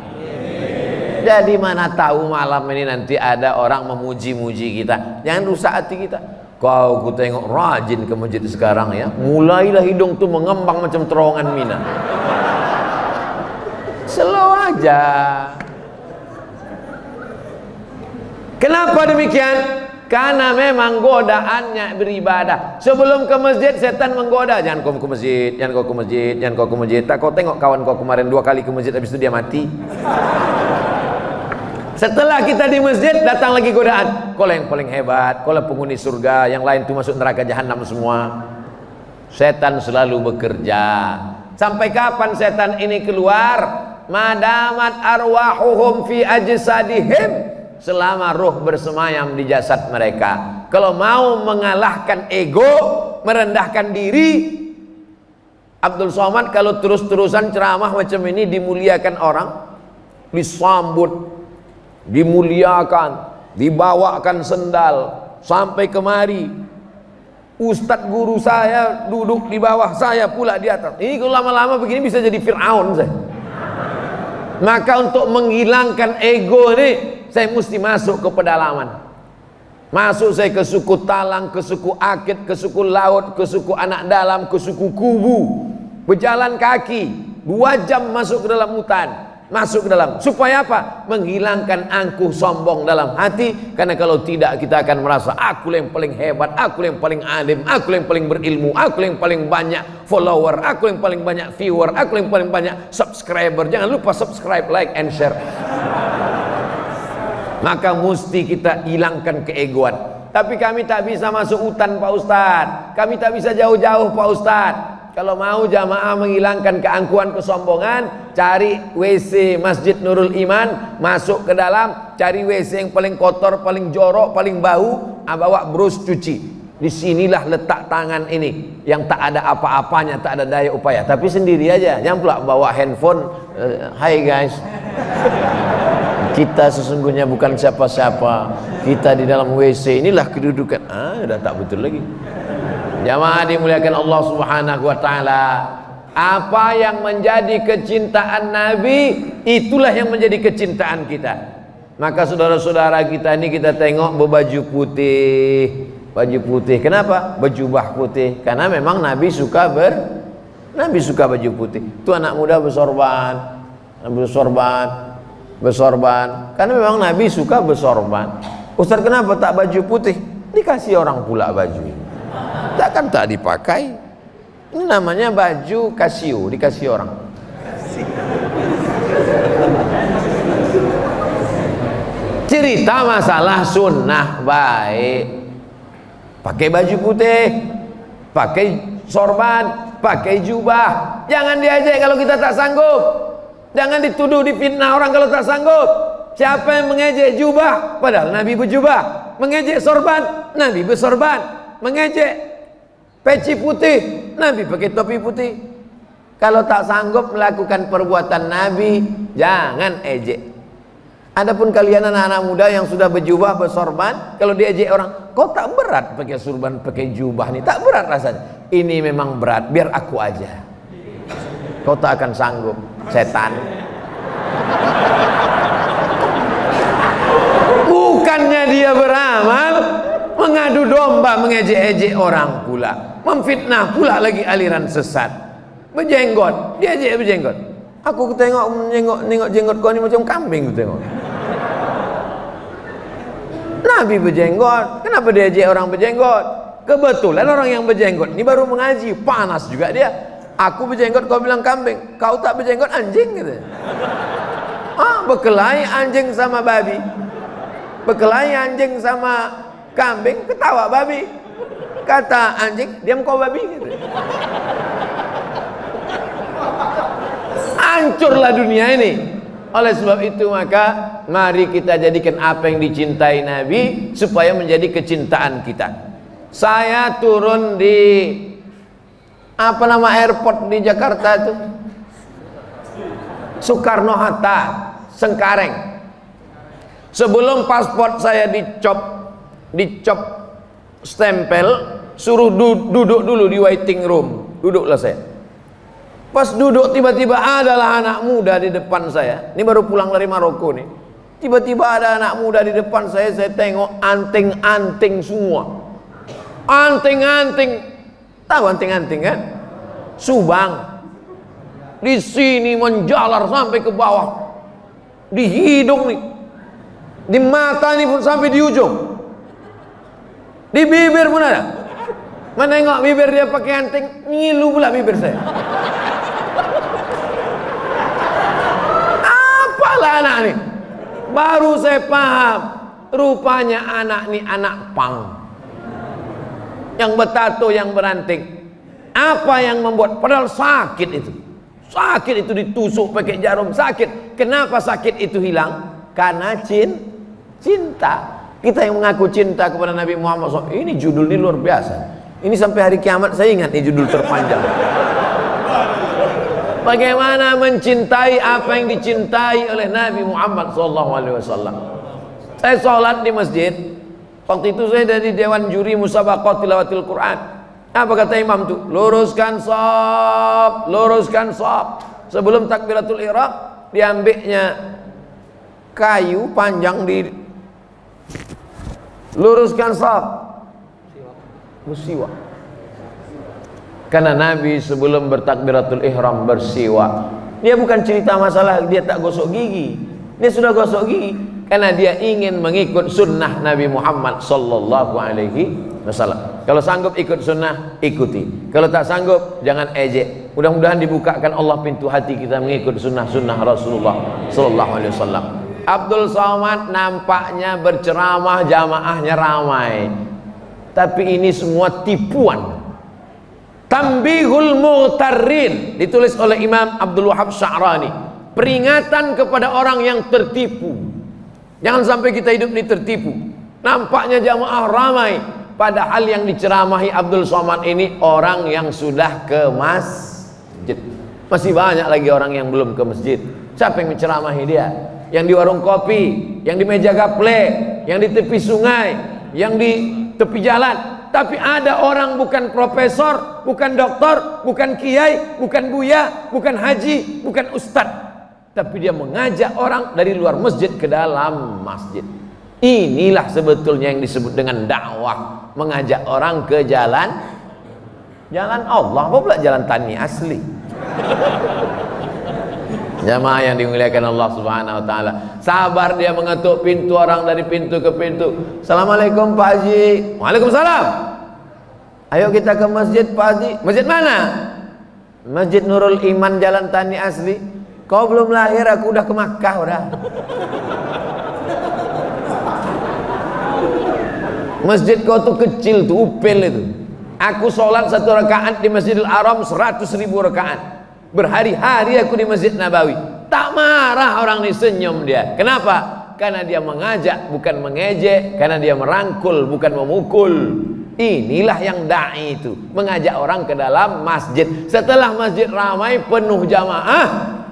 Jadi mana tahu malam ini nanti ada orang memuji-muji kita. Jangan rusak hati kita. Kau ku tengok rajin ke masjid sekarang ya. Mulailah hidung tuh mengembang macam terowongan Mina. Slow aja. Kenapa demikian? Karena memang godaannya beribadah. Sebelum ke masjid setan menggoda, jangan kau ke masjid, jangan kau ke masjid, jangan kau ke masjid. Tak kau tengok kawan kau kemarin 2 kali ke masjid, habis itu dia mati. Setelah kita di masjid datang lagi godaan. Kau yang paling hebat, kau penghuni surga, yang lain itu masuk neraka jahanam semua. Setan selalu bekerja. Sampai kapan setan ini keluar? Madamat arwahuhum fi ajsadihim, selama ruh bersemayam di jasad mereka. Kalau mau mengalahkan ego, merendahkan diri, Abdul Somad kalau terus-terusan ceramah macam ini dimuliakan orang, disambut, dimuliakan, dibawakan sendal sampai kemari. Ustadz guru saya duduk di bawah, saya pula di atas. Ini kalau lama-lama begini bisa jadi Fir'aun saya. Maka untuk menghilangkan ego ini, saya mesti masuk ke pedalaman. Masuk saya ke suku Talang, ke suku Akit, ke suku Laut, ke suku Anak Dalam, ke suku Kubu. Berjalan kaki 2 jam masuk ke dalam hutan. Masuk ke dalam, supaya apa? Menghilangkan angkuh sombong dalam hati. Karena kalau tidak kita akan merasa aku yang paling hebat, aku yang paling alim, aku yang paling berilmu, aku yang paling banyak follower, aku yang paling banyak viewer, aku yang paling banyak subscriber. Jangan lupa subscribe, like, and share. Maka mesti kita hilangkan keegoan. Tapi kami tak bisa masuk hutan Pak Ustadz, kami tak bisa jauh-jauh Pak Ustadz. Kalau mau jamaah menghilangkan keangkuhan, kesombongan, cari WC Masjid Nurul Iman, masuk ke dalam, cari WC yang paling kotor, paling jorok, paling bau, bawa brus cuci. Disinilah letak tangan ini yang tak ada apa-apanya, tak ada daya upaya, tapi sendiri aja. Jangan pula bawa handphone. Hai guys, kita sesungguhnya bukan siapa-siapa, kita di dalam WC, inilah kedudukan. Udah tak betul lagi. Jamaah dimuliakan Allah Subhanahu wa taala. Apa yang menjadi kecintaan Nabi, itulah yang menjadi kecintaan kita. Maka saudara-saudara kita ini kita tengok berbaju putih. Baju putih. Kenapa? Berjubah putih. Karena memang Nabi suka baju putih. Itu anak muda bersorban. Bersorban. Karena memang Nabi suka bersorban. Ustaz, kenapa tak baju putih? Dikasih orang pula baju. Takkan tak dipakai. Ini namanya baju Casio, dikasih orang. Cerita masalah sunnah baik, pakai baju putih, pakai sorban, pakai jubah. Jangan diajak kalau kita tak sanggup. Jangan dituduh, difitnah orang kalau tak sanggup. Siapa yang mengejek jubah padahal Nabi berjubah, mengejek sorban, Nabi bersorban, mengejek peci putih, Nabi pakai topi putih. Kalau tak sanggup melakukan perbuatan Nabi, jangan ejek. Adapun kalian anak-anak muda yang sudah berjubah, bersorban, kalau diejek orang, kau tak berat pakai sorban, pakai jubah nih, tak berat rasanya. Ini memang berat, biar aku aja. Kau tak akan sanggup, setan. Bukannya dia beramal mengadu domba, mengejek-ejek orang pula, memfitnah pula lagi aliran sesat. Berjenggot, dia ejek berjenggot. Aku tengok nengok jenggot kau ni macam kambing, aku tengok. Nabi berjenggot, kenapa dia ejek orang berjenggot? Kebetulan orang yang berjenggot ini baru mengaji, panas juga dia. Aku berjenggot, kau bilang kambing. Kau tak berjenggot, anjing gitu. Berkelahi anjing sama babi, berkelahi anjing sama kambing, ketawa babi. Kata anjing, diam kau babi gitu. Hancurlah dunia ini. Oleh sebab itu maka mari kita jadikan apa yang dicintai Nabi supaya menjadi kecintaan kita. Saya turun di apa nama airport di Jakarta itu, Soekarno Hatta, Cengkareng. Sebelum paspor saya dicop stempel, suruh duduk dulu di waiting room. Duduklah saya. Pas duduk tiba-tiba adalah anak muda di depan saya. Ini baru pulang dari Maroko nih. Tiba-tiba ada anak muda di depan saya tengok anting-anting semua. Anting-anting. Tahu anting-anting kan? Subang. Di sini menjalar sampai ke bawah. Di hidung nih. Di mata nih pun sampai di ujung. Di bibir pun ada. Menengok bibir dia pakai anting, ngilu pula bibir saya. Apalah anak nih? Baru saya paham, rupanya anak nih anak pang. Yang bertato, yang beranting. Apa yang membuat? Padahal sakit itu. Sakit itu ditusuk pakai jarum, sakit. Kenapa sakit itu hilang? Karena cinta. Kita yang mengaku cinta kepada Nabi Muhammad SAW. Ini judul ini luar biasa. Ini sampai hari kiamat saya ingat nih judul terpanjang. Bagaimana mencintai apa yang dicintai oleh Nabi Muhammad SAW. Saya sholat di masjid. Waktu itu saya dari Dewan Juri Musabaqah Tilawatil Quran. Apa kata imam tuh? Luruskan shaf, luruskan shaf. Sebelum takbiratul ihram diambilnya kayu panjang di luruskan shaf. Bersiwak. Karena Nabi sebelum bertakbiratul ihram bersiwak. Dia bukan cerita masalah dia tak gosok gigi. Dia sudah gosok gigi karena dia ingin mengikut sunnah Nabi Muhammad sallallahu alaihi wasallam. Kalau sanggup ikut sunnah, ikuti. Kalau tak sanggup, jangan ejek. Mudah-mudahan dibukakan Allah pintu hati kita mengikut sunnah-sunnah Rasulullah sallallahu alaihi wasallam. Abdul Somad nampaknya berceramah, jamaahnya ramai. Tapi ini semua tipuan. Tambihul Mughtarrin ditulis oleh Imam Abdul Wahab Sya'rani. Peringatan kepada orang yang tertipu. Jangan sampai kita hidup ini tertipu. Nampaknya jamaah ramai, padahal yang diceramahi Abdul Somad ini orang yang sudah ke masjid. Masih banyak lagi orang yang belum ke masjid. Siapa yang menceramahi dia? Yang di warung kopi, yang di meja gaple, yang di tepi sungai, yang di tepi jalan. Tapi ada orang bukan profesor, bukan doktor, bukan kiai, bukan buya, bukan haji, bukan ustadz, tapi dia mengajak orang dari luar masjid ke dalam masjid. Inilah sebetulnya yang disebut dengan dakwah, mengajak orang ke jalan Allah. Apa pula jalan tani asli? Jamaah yang dimuliakan Allah Subhanahu wa taala. Sabar dia mengetuk pintu orang dari pintu ke pintu. Assalamualaikum Pak Haji. Waalaikumsalam. Ayo kita ke masjid Pak Haji. Masjid mana? Masjid Nurul Iman Jalan Tani Asli. Kau belum lahir aku udah ke Makkah udah. Masjid kau tuh kecil tuh, upil itu. Aku sholat 1 rakaat di Masjidil Haram 100.000 rakaat. Berhari-hari aku di Masjid Nabawi. Tak marah orang ini, senyum dia. Kenapa? Karena dia mengajak bukan mengejek, karena dia merangkul bukan memukul. Inilah yang da'i itu, mengajak orang ke dalam masjid. Setelah masjid ramai penuh jamaah,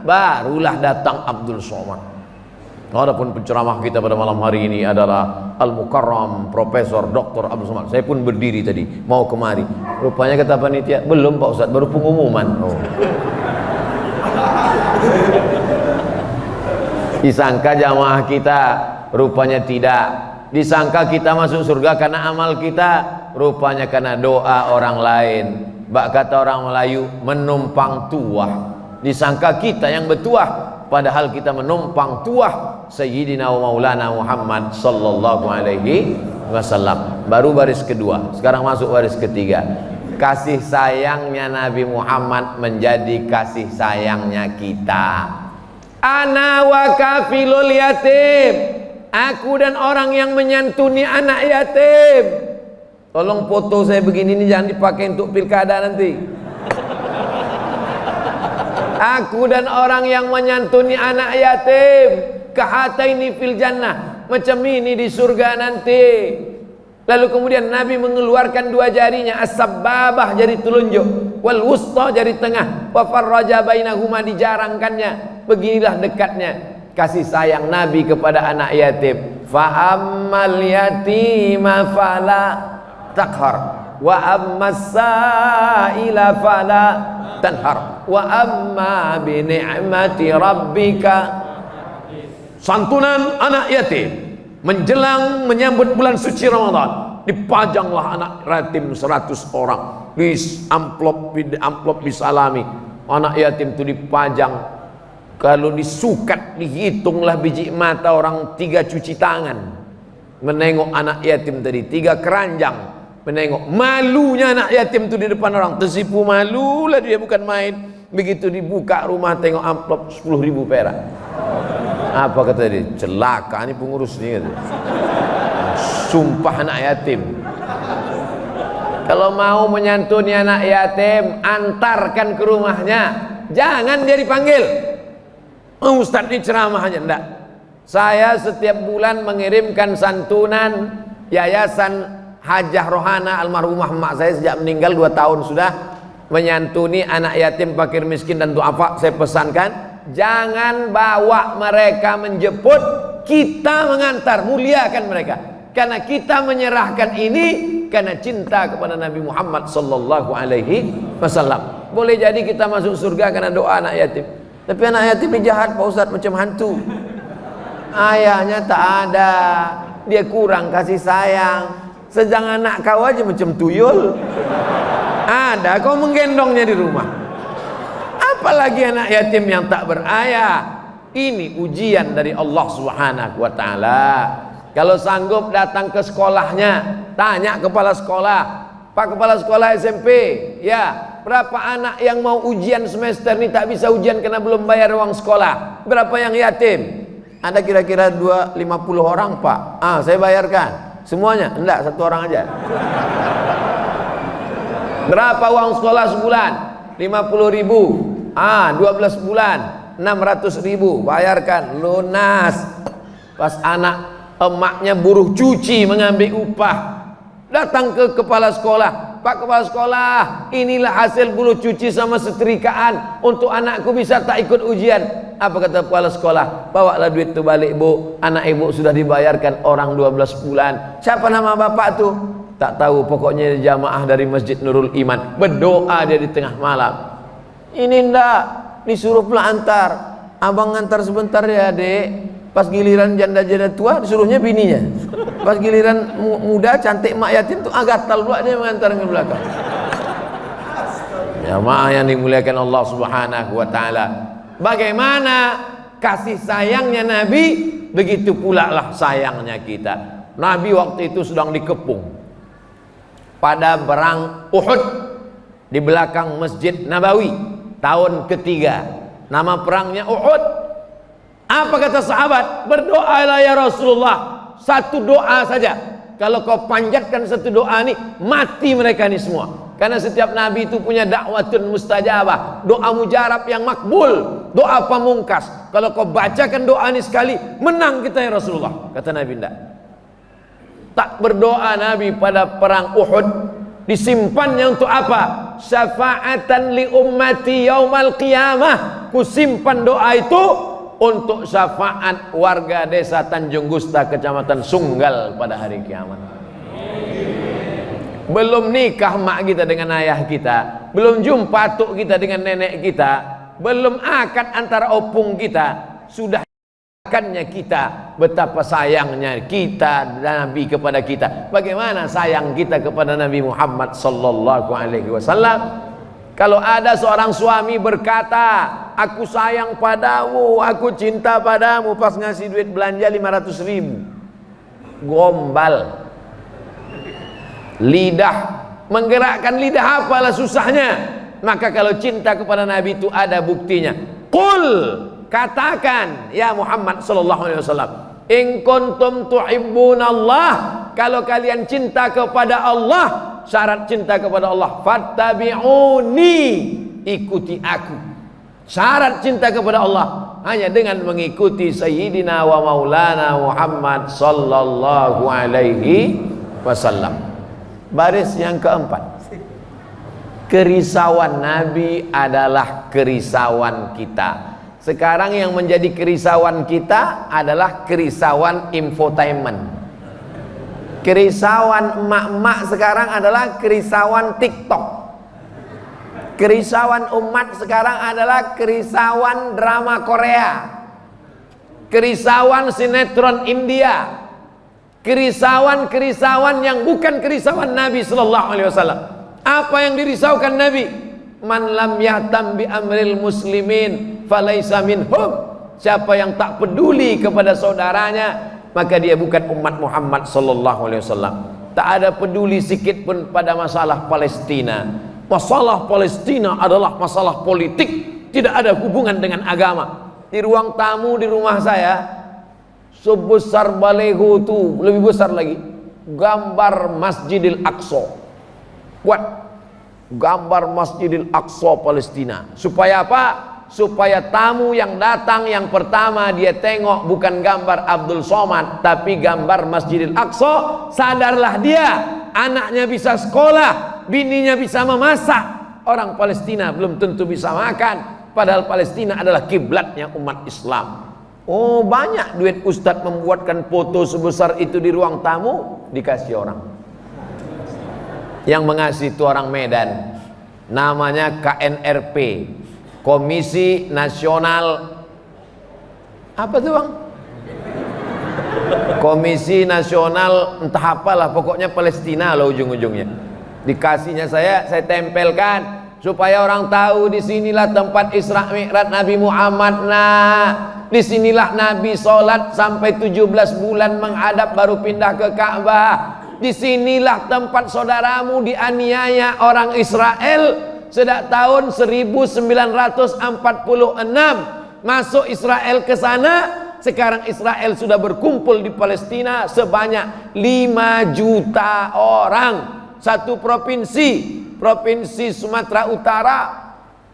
barulah datang Abdul Somad. Adapun penceramah kita pada malam hari ini adalah Al-Mukarram Profesor Dr. Abdul Somad. Saya pun berdiri tadi mau kemari. Rupanya kata panitia, belum Pak Ustaz, baru pengumuman. Disangka jamaah kita, rupanya tidak. Disangka kita masuk surga karena amal kita, rupanya karena doa orang lain. Bak kata orang Melayu, menumpang tuah. Disangka kita yang bertuah, padahal kita menumpang tuah Sayyidina wa Maulana Muhammad sallallahu alaihi wasallam. Baru baris kedua, sekarang masuk baris ketiga. Kasih sayangnya Nabi Muhammad menjadi kasih sayangnya kita. Ana wa kafilul yatim, aku dan orang yang menyantuni anak yatim. Tolong foto saya begini ini jangan dipakai untuk pilkada nanti. Aku dan orang yang menyantuni anak yatim, kahataini fil jannah, macam ini di surga nanti. Lalu kemudian Nabi mengeluarkan dua jarinya, as-sababah jari telunjuk, wal wusta jari tengah, wa farraja bainahuma dijarangkannya. Beginilah dekatnya kasih sayang Nabi kepada anak yatim. Fa ammal yatima fala taqhar wa ammas sa'ila fala tanhar wa amma bi ni'mati rabbika. Santunan anak yatim menjelang menyambut bulan suci Ramadan, dipajanglah anak yatim 100 orang di amplop disalami. Anak yatim itu dipajang, kalau disukat dihitunglah biji mata orang 3 cuci tangan menengok anak yatim tadi, 3 keranjang menengok. Malunya anak yatim itu di depan orang, tersipu malu lah dia, bukan main. Begitu dibuka rumah tengok amplop 10.000 perak. Apa kata dia? Celaka nih pengurus nih kata. Sumpah anak yatim. Kalau mau menyantuni anak yatim, antarkan ke rumahnya, jangan dia dipanggil. Ustaz ini ceramahnya enggak. Saya setiap bulan mengirimkan santunan Yayasan Hajah Rohana almarhumah emak saya sejak meninggal 2 tahun sudah, menyantuni anak yatim, fakir miskin dan duafa. Saya pesankan, jangan bawa mereka menjemput, kita mengantar, muliakan mereka. Karena kita menyerahkan ini karena cinta kepada Nabi Muhammad sallallahu alaihi wasallam. Boleh jadi kita masuk surga karena doa anak yatim. Tapi anak yatim ini jahat Pak Ustaz, macam hantu. Ayahnya tak ada, dia kurang kasih sayang. Sejak anak kau aja macam tuyul. Ada kau menggendongnya di rumah. Apalagi anak yatim yang tak berayah. Ini ujian dari Allah Subhanahu wa taala. Kalau sanggup datang ke sekolahnya, tanya kepala sekolah, Pak kepala sekolah SMP, ya, berapa anak yang mau ujian semester ini tak bisa ujian karena belum bayar uang sekolah? Berapa yang yatim? Ada kira-kira 50 orang, Pak. Saya bayarkan. Semuanya? Enggak, 1 orang aja. Berapa uang sekolah sebulan? 50.000. 12 bulan 600.000, bayarkan lunas. Pas anak emaknya buruh cuci mengambil upah, datang ke kepala sekolah, Pak kepala sekolah, inilah hasil buruh cuci sama setrikaan untuk anakku, bisa tak ikut ujian? Apa kata kepala sekolah? Bawalah duit itu balik bu, anak ibu sudah dibayarkan orang 12 bulan. Siapa nama bapak tuh? Tak tahu, pokoknya jamaah dari Masjid Nurul Iman. Berdoa dia di tengah malam. Ini ndak, disuruh pula antar. Abang antar sebentar ya dek. Pas giliran janda-janda tua disuruhnya bininya. Pas giliran muda cantik mak yatim tuh gatal pula dia mengantar ke belakang. Jamaah yang dimuliakan Allah Subhanahu wa taala. Bagaimana kasih sayangnya Nabi, begitu pula lah sayangnya kita. Nabi waktu itu sedang dikepung pada perang Uhud di belakang Masjid Nabawi, tahun ketiga. Nama perangnya Uhud. Apa kata sahabat? Berdoalah ya Rasulullah, satu doa saja. Kalau kau panjatkan satu doa nih, mati mereka nih semua. Karena setiap nabi itu punya dakwatun mustajabah, doa mujarab yang makbul, doa pamungkas. Kalau kau bacakan doa ini sekali, menang kita ya Rasulullah. Kata Nabi, enggak. Tak berdoa Nabi pada perang Uhud, disimpannya untuk apa? Syafa'atan li ummati yaumal qiyamah. Ku simpan doa itu untuk syafaat warga desa Tanjung Gusta, Kecamatan Sunggal pada hari kiamat. Belum nikah mak kita dengan ayah kita, belum jumpa tuk kita dengan nenek kita, belum akad antara opung kita, sudah kita, betapa sayangnya kita Nabi kepada kita. Bagaimana sayang kita kepada Nabi Muhammad sallallahu alaihi wasallam? Kalau ada seorang suami berkata, aku sayang padamu, aku cinta padamu, pas ngasih duit belanja 500.000, gombal, lidah, menggerakkan lidah apalah susahnya. Maka kalau cinta kepada Nabi itu ada buktinya. Qul, katakan ya Muhammad sallallahu alaihi wasallam, in kuntum tuhibbunallah, kalau kalian cinta kepada Allah, syarat cinta kepada Allah, fattabi'uni, ikuti aku. Syarat cinta kepada Allah hanya dengan mengikuti Sayyidina wa Maulana Muhammad sallallahu alaihi wasallam. Baris yang keempat, kerisauan Nabi adalah kerisauan kita. Sekarang yang menjadi kerisauan kita adalah kerisauan infotainment. Kerisauan emak-emak sekarang adalah kerisauan TikTok. Kerisauan umat sekarang adalah kerisauan drama Korea, kerisauan sinetron India, kerisauan yang bukan kerisauan Nabi sallallahu alaihi wasallam. Apa yang dirisaukan Nabi? Man lam yahtam bi amril muslimin falaisa minhum. Siapa yang tak peduli kepada saudaranya, maka dia bukan umat Muhammad sallallahu alaihi wasallam. Tak ada peduli sikit pun pada masalah Palestina. Masalah Palestina adalah masalah politik, tidak ada hubungan dengan agama. Di ruang tamu di rumah saya, sebesar baleho itu, lebih besar lagi, gambar Masjidil Aqsa. Buat gambar Masjidil Aqsa Palestina. Supaya apa? Supaya tamu yang datang yang pertama dia tengok bukan gambar Abdul Somad, tapi gambar Masjidil Aqsa. Sadarlah dia, anaknya bisa sekolah, bininya bisa memasak. Orang Palestina belum tentu bisa makan, padahal Palestina adalah kiblatnya umat Islam. Oh, banyak duit ustadz membuatkan foto sebesar itu di ruang tamu, dikasih orang. Yang mengasih itu orang Medan, namanya KNRP, Komisi Nasional apa tuh bang? Komisi Nasional entah apalah, pokoknya Palestina lah ujung-ujungnya. Dikasihnya saya tempelkan supaya orang tahu disinilah tempat Isra Mi'raj Nabi Muhammad. Nah, disinilah Nabi sholat sampai 17 bulan menghadap baru pindah ke Ka'bah. Disinilah tempat saudaramu dianiaya orang Israel sejak tahun 1946. Masuk Israel ke sana. Sekarang Israel sudah berkumpul di Palestina sebanyak 5 juta orang. Satu provinsi Sumatera Utara,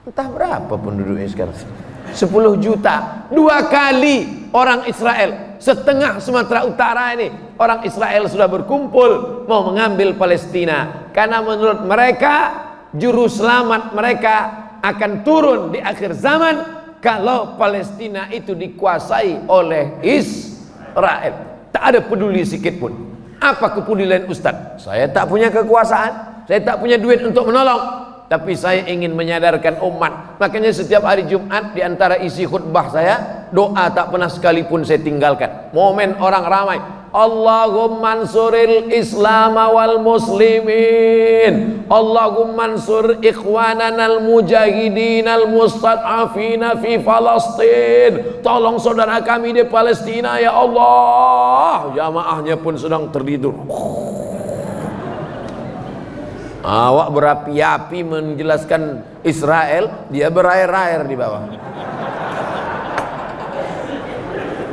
entah berapa penduduknya sekarang, 10 juta. 2 kali orang Israel, setengah Sumatera Utara ini orang Israel sudah berkumpul mau mengambil Palestina. Karena menurut mereka juru selamat mereka akan turun di akhir zaman kalau Palestina itu dikuasai oleh Israel. Tak ada peduli sikit pun. Apa kepedulian Ustaz? Saya tak punya kekuasaan, saya tak punya duit untuk menolong, tapi saya ingin menyadarkan umat. Makanya setiap hari Jumat di antara isi khutbah saya, doa tak pernah sekalipun saya tinggalkan. Momen orang ramai, Allahumma ansuril Islam wal muslimin, Allahumma ansur ikhwananal mujahidin al mustad'afina fi Palestin. Tolong saudara kami di Palestina ya Allah. Jamaahnya pun sedang tertidur. Awak berapi-api menjelaskan Israel, dia berair-air di bawah.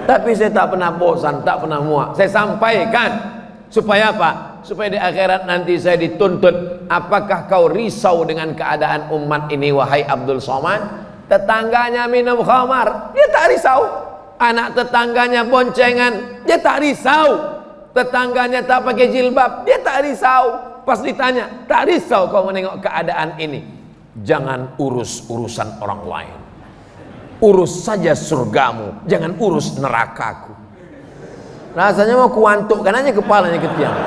Tapi saya tak pernah bosan, tak pernah muak. Saya sampaikan supaya apa? Supaya di akhirat nanti saya dituntut. Apakah kau risau dengan keadaan umat ini wahai Abdul Somad? Tetangganya minum khamar, dia tak risau. Anak tetangganya boncengan, dia tak risau. Tetangganya tak pakai jilbab, dia tak risau. Pas ditanya, tak risau kau menengok keadaan ini? Jangan urus urusan orang lain, urus saja surgamu, jangan urus nerakaku. Rasanya mau kuantukkan aja kepalanya ke tiang.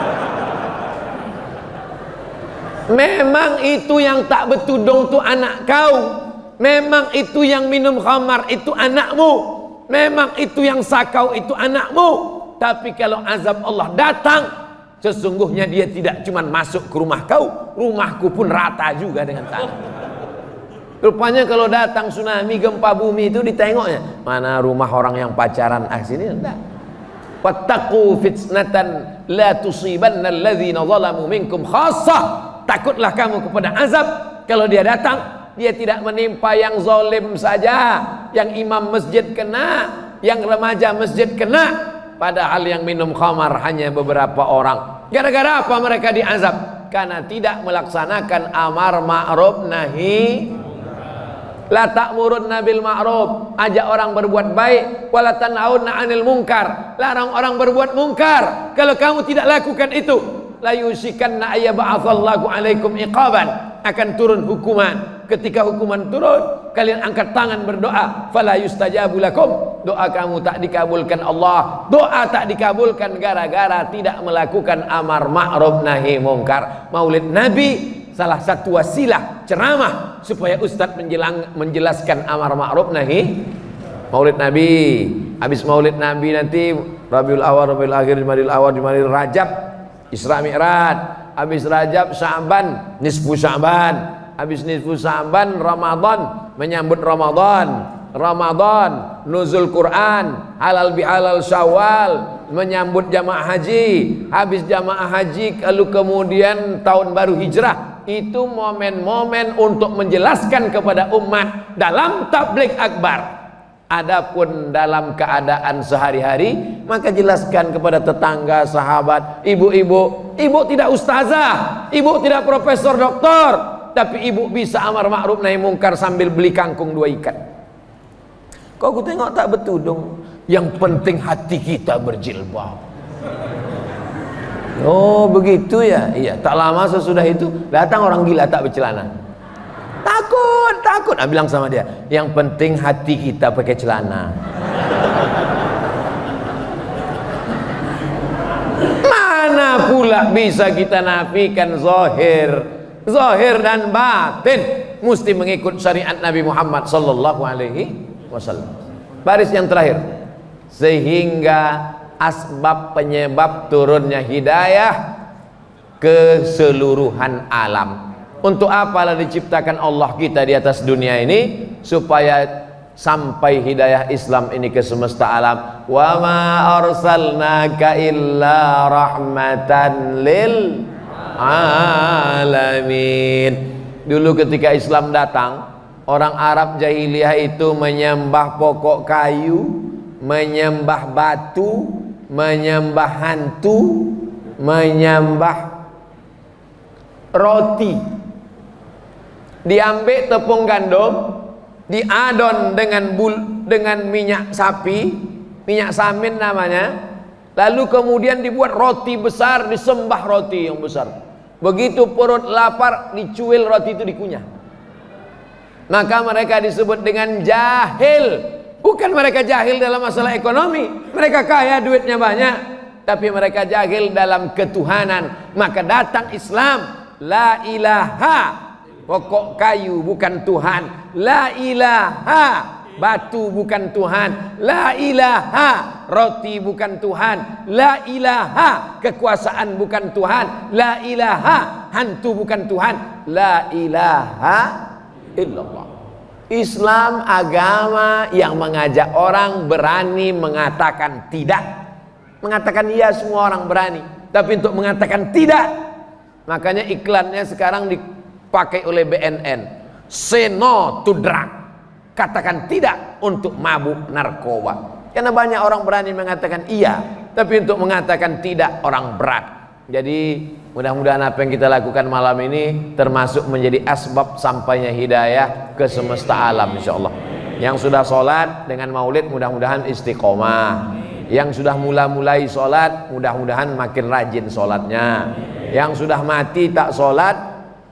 Memang itu yang tak bertudung tu anak kau, memang itu yang minum khamar itu anakmu. memang itu yang sakau itu anakmu, tapi kalau azab Allah datang, sesungguhnya dia tidak cuma masuk ke rumah kau, rumahku pun rata juga dengan tanah. Rupanya kalau datang tsunami, gempa bumi itu ditengoknya, mana rumah orang yang pacaran sini, enggak. Wattaqu fitnatan la tusibanna alladzina zalamu minkum khassah. Takutlah kamu kepada azab, kalau dia datang, dia tidak menimpa yang zalim saja, yang imam masjid kena, yang remaja masjid kena, padahal yang minum khamar hanya beberapa orang. Gara-gara apa mereka diazab? Karena tidak melaksanakan amar ma'ruf nahi. La ta'murunna bil ma'ruf, ajak orang berbuat baik, wala tanhauna 'anil munkar, larang orang berbuat mungkar. Kalau kamu tidak lakukan itu, la yusikanna ayyab'atsallahu 'alaikum iqaban, akan turun hukuman. Ketika hukuman turun, kalian angkat tangan berdoa, fala yustajabu lakum, doa kamu tak dikabulkan Allah. Doa tak dikabulkan gara-gara tidak melakukan amar ma'ruf nahi mungkar. Maulid Nabi salah satu wasilah ceramah supaya ustadz menjelaskan amar ma'ruf nahi Maulid Nabi. Habis Maulid Nabi nanti Rabiul Awal, Rabiul Akhir, Jumadil Awal, Jumadil Rajab, Isra Mi'raj. Habis Rajab, Sya'ban, nisfu Sya'ban. Habis nisfu Sya'ban, Ramadan, menyambut Ramadan. Ramadan, nuzul Quran, halal bihalal Syawal, menyambut jamaah haji. Habis jamaah haji, lalu kemudian tahun baru hijrah. Itu momen-momen untuk menjelaskan kepada umat dalam tabligh akbar. Adapun dalam keadaan sehari-hari, maka jelaskan kepada tetangga, sahabat, ibu-ibu. Ibu tidak ustazah, ibu tidak profesor doktor, tapi ibu bisa amar ma'ruf nahi mungkar sambil beli kangkung 2 ikat. Kau aku tengok tak betul dong. Yang penting hati kita berjilbab. Oh begitu ya. Iya, tak lama sesudah itu datang orang gila tak bercelana. Takut. Bilang sama dia, yang penting hati kita pakai celana. Mana pula bisa kita nafikan zahir dan batin, mesti mengikut syariat Nabi Muhammad sallallahu alaihi wasallam. Baris yang terakhir, sehingga asbab penyebab turunnya hidayah keseluruhan alam. Untuk apalah diciptakan Allah kita di atas dunia ini? Supaya sampai hidayah Islam ini ke semesta alam. Wa ma arsalnaka illa rahmatan lil alamin. Dulu ketika Islam datang, orang Arab jahiliyah itu menyembah pokok kayu, menyembah batu, menyembah hantu, menyembah roti. Diambil tepung gandum, diadon dengan minyak sapi, minyak samin namanya, lalu kemudian dibuat roti besar, disembah roti yang besar. Begitu perut lapar, dicuil roti itu dikunyah. Maka mereka disebut dengan jahil. Bukan mereka jahil dalam masalah ekonomi, mereka kaya, duitnya banyak, tapi mereka jahil dalam ketuhanan. Maka datang Islam, la ilaha, pokok kayu bukan Tuhan, la ilaha, batu bukan Tuhan, la ilaha, roti bukan Tuhan, la ilaha, kekuasaan bukan Tuhan, la ilaha, hantu bukan Tuhan, la ilaha illallah. Islam agama yang mengajak orang berani mengatakan tidak. Mengatakan iya semua orang berani, tapi untuk mengatakan tidak, makanya iklannya sekarang dipakai oleh BNN, say no to drug, katakan tidak untuk mabuk narkoba. Karena banyak orang berani mengatakan iya, tapi untuk mengatakan tidak orang berat. Jadi mudah-mudahan apa yang kita lakukan malam ini termasuk menjadi asbab sampainya hidayah ke semesta alam insyaallah. Yang sudah sholat dengan maulid mudah-mudahan istiqomah. Yang sudah mulai sholat mudah-mudahan makin rajin sholatnya. Yang sudah mati tak sholat,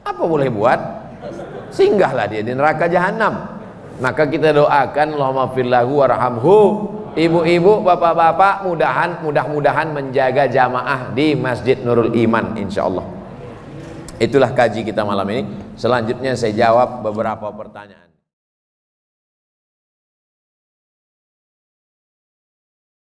apa boleh buat? Singgahlah dia di neraka jahanam. Maka kita doakan Allahumma firlahu warhamhu. Ibu-ibu, bapak-bapak, mudah-mudahan menjaga jamaah di Masjid Nurul Iman insyaallah. Itulah kaji kita malam ini. Selanjutnya saya jawab beberapa pertanyaan.